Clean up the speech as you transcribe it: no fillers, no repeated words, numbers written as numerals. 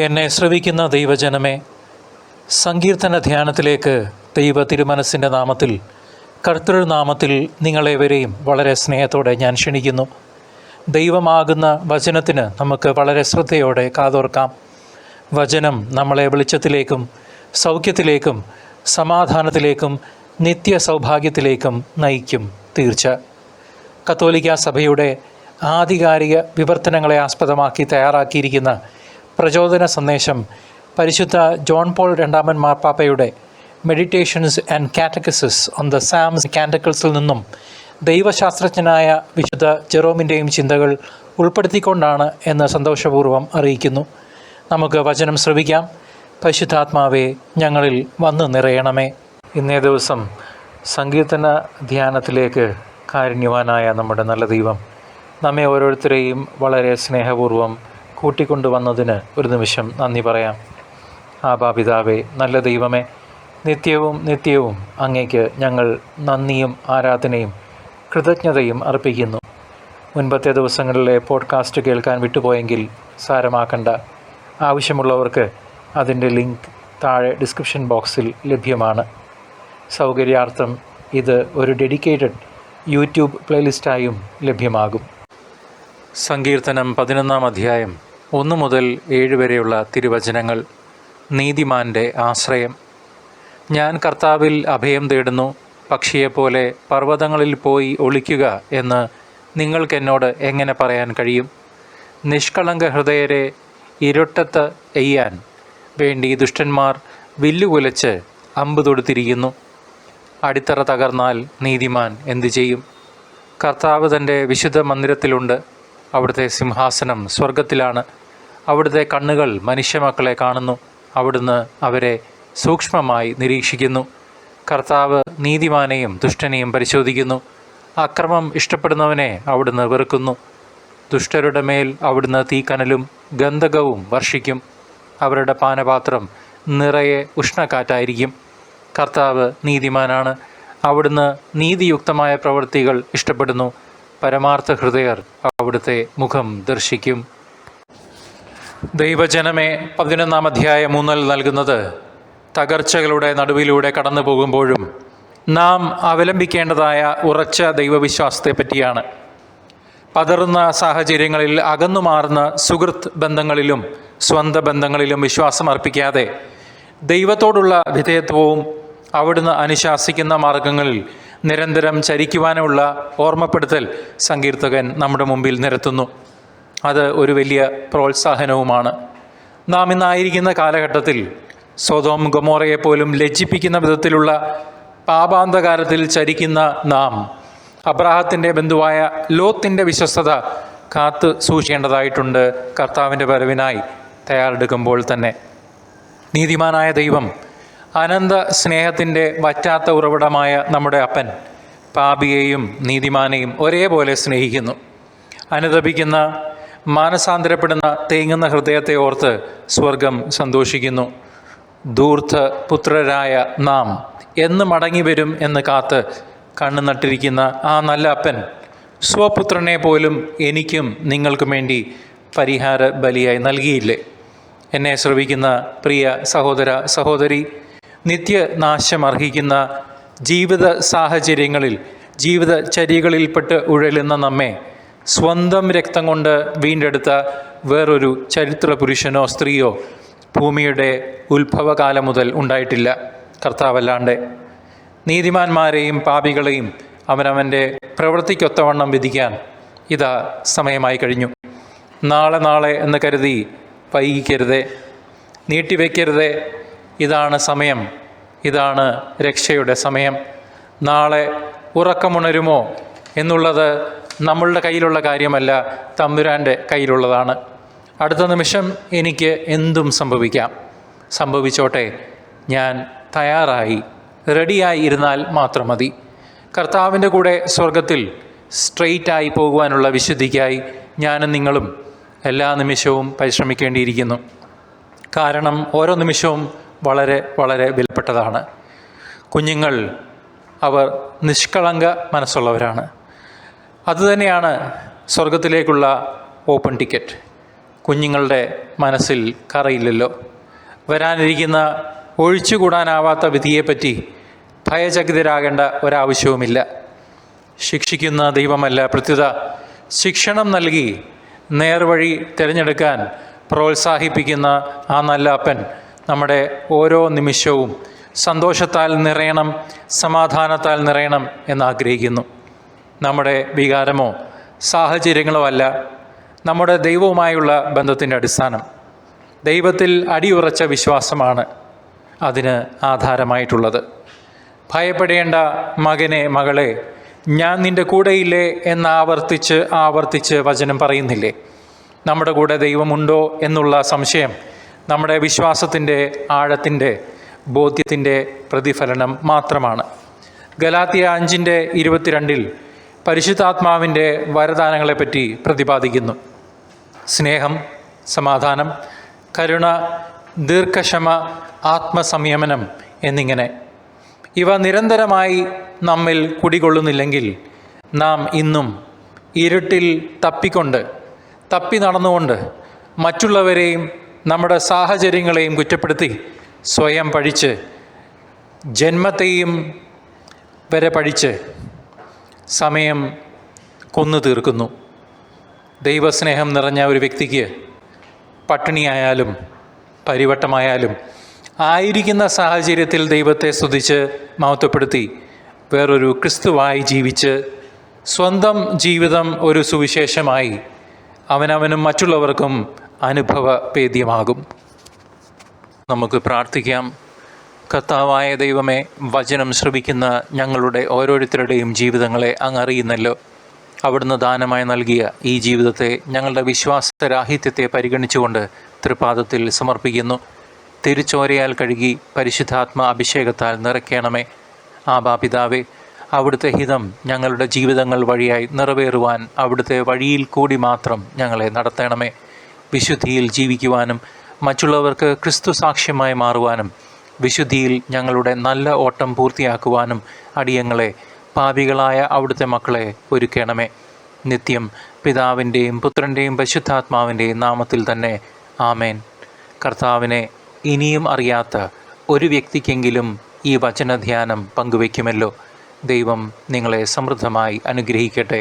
എന്നെ ശ്രവിക്കുന്ന ദൈവജനമേ, സങ്കീർത്തന ധ്യാനത്തിലേക്ക് ദൈവ തിരുമനസ്സിൻ്റെ നാമത്തിൽ, കർത്തൃനാമത്തിൽ നിങ്ങളേവരെയും വളരെ സ്നേഹത്തോടെ ഞാൻ ക്ഷണിക്കുന്നു. ദൈവമാകുന്ന വചനത്തിന് നമുക്ക് വളരെ ശ്രദ്ധയോടെ കാതോർക്കാം. വചനം നമ്മളെ വെളിച്ചത്തിലേക്കും സൗഖ്യത്തിലേക്കും സമാധാനത്തിലേക്കും നിത്യ സൗഭാഗ്യത്തിലേക്കും നയിക്കും. തീർച്ച. കത്തോലിക്ക സഭയുടെ ആധികാരിക വിവർത്തനങ്ങളെ ആസ്പദമാക്കി തയ്യാറാക്കിയിരിക്കുന്ന പ്രചോദന സന്ദേശം പരിശുദ്ധ ജോൺ പോൾ രണ്ടാമൻ മാർപ്പാപ്പയുടെ meditations and catechesis on the psalms കാൻറ്റക്കിൾസിൽ നിന്നും ദൈവശാസ്ത്രജ്ഞനായ വിശുദ്ധ ജെറോമിൻ്റെയും ചിന്തകൾ ഉൾപ്പെടുത്തിക്കൊണ്ടാണ് എന്ന് സന്തോഷപൂർവ്വം അറിയിക്കുന്നു. നമുക്ക് വചനം ശ്രവിക്കാം. പരിശുദ്ധാത്മാവേ, ഞങ്ങളിൽ വന്നു നിറയണമേ. ഇന്നേ ദിവസം സങ്കീർത്തന ധ്യാനത്തിലേക്ക് കാരുണ്യവാനായ നമ്മുടെ നല്ല ദൈവം നമ്മെ ഓരോരുത്തരെയും വളരെ സ്നേഹപൂർവ്വം കൂട്ടിക്കൊണ്ടുവന്നതിന് ഒരു നിമിഷം നന്ദി പറയാം. ആബാപിതാവേ, നല്ല ദൈവമേ, നിത്യവും അങ്ങേക്ക് ഞങ്ങൾ നന്ദിയും ആരാധനയും കൃതജ്ഞതയും അർപ്പിക്കുന്നു. മുൻപത്തെ ദിവസങ്ങളിലെ പോഡ്കാസ്റ്റ് കേൾക്കാൻ വിട്ടുപോയെങ്കിൽ സാരമാക്കണ്ട. ആവശ്യമുള്ളവർക്ക് അതിൻ്റെ ലിങ്ക് താഴെ ഡിസ്ക്രിപ്ഷൻ ബോക്സിൽ ലഭ്യമാണ്. സൗകര്യാർത്ഥം ഇത് ഒരു ഡെഡിക്കേറ്റഡ് യൂട്യൂബ് പ്ലേലിസ്റ്റായും ലഭ്യമാകും. സങ്കീർത്തനം 11-ാം അധ്യായം 1 മുതൽ 7 വരെയുള്ള തിരുവചനങ്ങൾ. നീതിമാൻ്റെ ആശ്രയം. ഞാൻ കർത്താവിൽ അഭയം തേടുന്നു. പക്ഷിയെപ്പോലെ പർവ്വതങ്ങളിൽ പോയി ഒളിക്കുക എന്ന് നിങ്ങൾക്കെന്നോട് എങ്ങനെ പറയാൻ കഴിയും? നിഷ്കളങ്ക ഹൃദയരെ ഇരുട്ടത്ത് എയ്യാൻ വേണ്ടി ദുഷ്ടന്മാർ വില്ലുകുലച്ച് അമ്പ് തൊടുത്തിരിക്കുന്നു. അടിത്തറ തകർന്നാൽ നീതിമാൻ എന്തു ചെയ്യും? കർത്താവ് തൻ്റെ വിശുദ്ധ മന്ദിരത്തിലുണ്ട്. അവിടുത്തെ സിംഹാസനം സ്വർഗത്തിലാണ്. അവിടുത്തെ കണ്ണുകൾ മനുഷ്യമക്കളെ കാണുന്നു. അവിടുന്ന് അവരെ സൂക്ഷ്മമായി നിരീക്ഷിക്കുന്നു. കർത്താവ് നീതിമാനെയും ദുഷ്ടനെയും പരിശോധിക്കുന്നു. അക്രമം ഇഷ്ടപ്പെടുന്നവനെ അവിടുന്ന് വെറുക്കുന്നു. ദുഷ്ടരുടെ മേൽ അവിടുന്ന് തീക്കനലും ഗന്ധകവും വർഷിക്കും. അവരുടെ പാനപാത്രം നിറയെ ഉഷ്ണക്കാറ്റായിരിക്കും. കർത്താവ് നീതിമാനാണ്. അവിടുന്ന് നീതിയുക്തമായ പ്രവൃത്തികൾ ഇഷ്ടപ്പെടുന്നു. പരമാർത്ഥ ഹൃദയർ അവിടുത്തെ മുഖം ദർശിക്കും. ദൈവജനമേ, 11-ാം അധ്യായം ഊന്നൽ നൽകുന്നത് തകർച്ചകളുടെ നടുവിലൂടെ കടന്നു പോകുമ്പോഴും നാം അവലംബിക്കേണ്ടതായ ഉറച്ച ദൈവവിശ്വാസത്തെ പറ്റിയാണ്. പതറുന്ന സാഹചര്യങ്ങളിൽ അകന്നുമാറുന്ന സുഹൃത്ത് ബന്ധങ്ങളിലും സ്വന്ത ബന്ധങ്ങളിലും വിശ്വാസം അർപ്പിക്കാതെ ദൈവത്തോടുള്ള വിധേയത്വവും അവിടുന്ന് അനുശാസിക്കുന്ന മാർഗങ്ങളിൽ നിരന്തരം ചരിക്കുവാനുള്ള ഓർമ്മപ്പെടുത്തൽ സങ്കീർത്തകൻ നമ്മുടെ മുമ്പിൽ നിരത്തുന്നു. അത് ഒരു വലിയ പ്രോത്സാഹനവുമാണ്. നാം ഇന്നായിരിക്കുന്ന കാലഘട്ടത്തിൽ സൊദോം ഗൊമോറയെപ്പോലും ലജ്ജിപ്പിക്കുന്ന വിധത്തിലുള്ള പാപാന്തകാരത്തിൽ ചരിക്കുന്ന നാം അബ്രാഹത്തിൻ്റെ ബന്ധുവായ ലോത്തിൻ്റെ വിശ്വസ്തത കാത്തു സൂക്ഷിക്കേണ്ടതായിട്ടുണ്ട്. കർത്താവിൻ്റെ വരവിനായി തയ്യാറെടുക്കുമ്പോൾ തന്നെ നീതിമാനായ ദൈവം, അനന്ത സ്നേഹത്തിൻ്റെ വറ്റാത്ത ഉറവിടമായ നമ്മുടെ അപ്പൻ പാപിയെയും നീതിമാനെയും ഒരേപോലെ സ്നേഹിക്കുന്നു. അനുതപിക്കുന്ന, മാനസാന്തരപ്പെടുന്ന, തേങ്ങുന്ന ഹൃദയത്തെ ഓർത്ത് സ്വർഗം സന്തോഷിക്കുന്നു. ധൂർത്ത പുത്രരായ നാം എന്ന് മടങ്ങി വരും എന്ന് കാത്ത് കണ്ണു നട്ടിരിക്കുന്ന ആ നല്ല അപ്പൻ സ്വപുത്രനെ പോലും എനിക്കും നിങ്ങൾക്കും വേണ്ടി പരിഹാര ബലിയായി നൽകിയില്ലേ? എന്നെ ശ്രവിക്കുന്ന പ്രിയ സഹോദര സഹോദരി, നിത്യനാശമർഹിക്കുന്ന ജീവിത സാഹചര്യങ്ങളിൽ ജീവിതചര്യകളിൽപ്പെട്ട് ഉഴലുന്ന നമ്മെ സ്വന്തം രക്തം കൊണ്ട് വീണ്ടെടുത്ത വേറൊരു ചരിത്ര പുരുഷനോ സ്ത്രീയോ ഭൂമിയുടെ ഉത്ഭവകാലം മുതൽ ഉണ്ടായിട്ടില്ല കർത്താവല്ലാണ്ട്. നീതിമാന്മാരെയും പാപികളെയും അവനവൻ്റെ പ്രവൃത്തിക്കൊത്തവണ്ണം വിധിക്കാൻ ഇതാ സമയമായി കഴിഞ്ഞു. നാളെ എന്ന് കരുതി വൈകിക്കരുതേ, നീട്ടിവെക്കരുതേ. ഇതാണ് സമയം. ഇതാണ് രക്ഷയുടെ സമയം. നാളെ ഉറക്കമുണരുമോ എന്നുള്ളത് നമ്മളുടെ കയ്യിലുള്ള കാര്യമല്ല, തമ്പുരാൻ്റെ കയ്യിലുള്ളതാണ്. അടുത്ത നിമിഷം എനിക്ക് എന്തും സംഭവിക്കാം. സംഭവിച്ചോട്ടെ, ഞാൻ തയ്യാറായി റെഡിയായി ഇരുന്നാൽ മാത്രം മതി. കർത്താവിൻ്റെ കൂടെ സ്വർഗത്തിൽ സ്ട്രെയിറ്റായി പോകുവാനുള്ള വിശുദ്ധിക്കായി ഞാനും നിങ്ങളും എല്ലാ നിമിഷവും പരിശ്രമിക്കേണ്ടിയിരിക്കുന്നു. കാരണം ഓരോ നിമിഷവും വളരെ വളരെ വിലപ്പെട്ടതാണ്. കുഞ്ഞുങ്ങൾ, അവർ നിഷ്കളങ്ക മനസ്സുള്ളവരാണ്. അതുതന്നെയാണ് സ്വർഗത്തിലേക്കുള്ള ഓപ്പൺ ടിക്കറ്റ്. കുഞ്ഞുങ്ങളുടെ മനസ്സിൽ കറയില്ലല്ലോ. വരാനിരിക്കുന്ന ഒഴിച്ചുകൂടാനാവാത്ത വിധിയെപ്പറ്റി ഭയചകിതരാകേണ്ട ഒരാവശ്യവുമില്ല. ശിക്ഷിക്കുന്ന ദൈവമല്ല, പ്രത്യുത ശിക്ഷണം നൽകി നേർവഴി തിരഞ്ഞെടുക്കാൻ പ്രോത്സാഹിപ്പിക്കുന്ന ആ നല്ല അപ്പൻ നമ്മുടെ ഓരോ നിമിഷവും സന്തോഷത്താൽ നിറയണം, സമാധാനത്താൽ നിറയണം എന്നാഗ്രഹിക്കുന്നു. നമ്മുടെ വികാരമോ സാഹചര്യങ്ങളോ അല്ല നമ്മുടെ ദൈവവുമായുള്ള ബന്ധത്തിൻ്റെ അടിസ്ഥാനം. ദൈവത്തിൽ അടിയുറച്ച വിശ്വാസമാണ് അതിന് ആധാരമായിട്ടുള്ളത്. ഭയപ്പെടേണ്ട മകനെ, മകളെ, ഞാൻ നിൻ്റെ കൂടെയില്ലേ ആവർത്തിച്ച് വചനം പറയുന്നില്ലേ? നമ്മുടെ കൂടെ ദൈവമുണ്ടോ എന്നുള്ള സംശയം നമ്മുടെ വിശ്വാസത്തിൻ്റെ ആഴത്തിൻ്റെ ബോധ്യത്തിൻ്റെ പ്രതിഫലനം മാത്രമാണ്. ഗലാത്യ 5:22 പരിശുദ്ധാത്മാവിൻ്റെ വരദാനങ്ങളെപ്പറ്റി പ്രതിപാദിക്കുന്നു. സ്നേഹം, സമാധാനം, കരുണ, ദീർഘക്ഷമ, ആത്മസംയമനം എന്നിങ്ങനെ. ഇവ നിരന്തരമായി നമ്മിൽ കുടികൊള്ളുന്നില്ലെങ്കിൽ നാം ഇന്നും ഇരുട്ടിൽ തപ്പി നടന്നുകൊണ്ട് മറ്റുള്ളവരെയും നമ്മുടെ സാഹചര്യങ്ങളെയും കുറ്റപ്പെടുത്തി സ്വയം പഴിച്ച് ജന്മത്തെയും വരെ പഴിച്ച് സമയം കൊന്നു തീർക്കുന്നു. ദൈവസ്നേഹം നിറഞ്ഞ ഒരു വ്യക്തിക്ക് പട്ടിണിയായാലും പരിവട്ടമായാലും ആയിരിക്കുന്ന സാഹചര്യത്തിൽ ദൈവത്തെ സ്തുതിച്ച് മഹത്വപ്പെടുത്തി വേറൊരു ക്രിസ്തുവായി ജീവിച്ച് സ്വന്തം ജീവിതം ഒരു സുവിശേഷമായി അവനവനും മറ്റുള്ളവർക്കും അനുഭവവേദ്യമാകും. നമുക്ക് പ്രാർത്ഥിക്കാം. കർത്താവായ ദൈവമേ, വചനം ശ്രവിക്കുന്ന ഞങ്ങളുടെ ഓരോരുത്തരുടെയും ജീവിതങ്ങളെ അങ്ങ് അറിയുന്നല്ലോ. അവിടുന്ന് ദാനമായി നൽകിയ ഈ ജീവിതത്തെ ഞങ്ങളുടെ വിശ്വാസരാഹിത്യത്തെ പരിഗണിച്ചുകൊണ്ട് തൃപാദത്തിൽ സമർപ്പിക്കുന്നു. തിരുച്ചോരയാൽ കഴുകി പരിശുദ്ധാത്മ അഭിഷേകത്താൽ നിറയ്ക്കണമേ. ആബാപിതാവേ, അവിടുത്തെ ഹിതം ഞങ്ങളുടെ ജീവിതങ്ങൾ വഴിയായി നിറവേറുവാൻ അവിടുത്തെ വഴിയിൽ കൂടി മാത്രം ഞങ്ങളെ നടത്തണമേ. വിശുദ്ധിയിൽ ജീവിക്കുവാനും മറ്റുള്ളവർക്ക് ക്രിസ്തു സാക്ഷ്യമായി മാറുവാനും വിശുദ്ധിയിൽ ഞങ്ങളുടെ നല്ല ഓട്ടം പൂർത്തിയാക്കുവാനും അടിയങ്ങളെ, പാപികളായ അവിടുത്തെ മക്കളെ ഒരുക്കണമേ. നിത്യം പിതാവിൻ്റെയും പുത്രൻ്റെയും പരിശുദ്ധാത്മാവിൻ്റെയും നാമത്തിൽ തന്നെ ആമേൻ. കർത്താവിനെ ഇനിയും അറിയാത്ത ഒരു വ്യക്തിക്കെങ്കിലും ഈ വചനധ്യാനം പങ്കുവയ്ക്കുമല്ലോ. ദൈവം നിങ്ങളെ സമൃദ്ധമായി അനുഗ്രഹിക്കട്ടെ.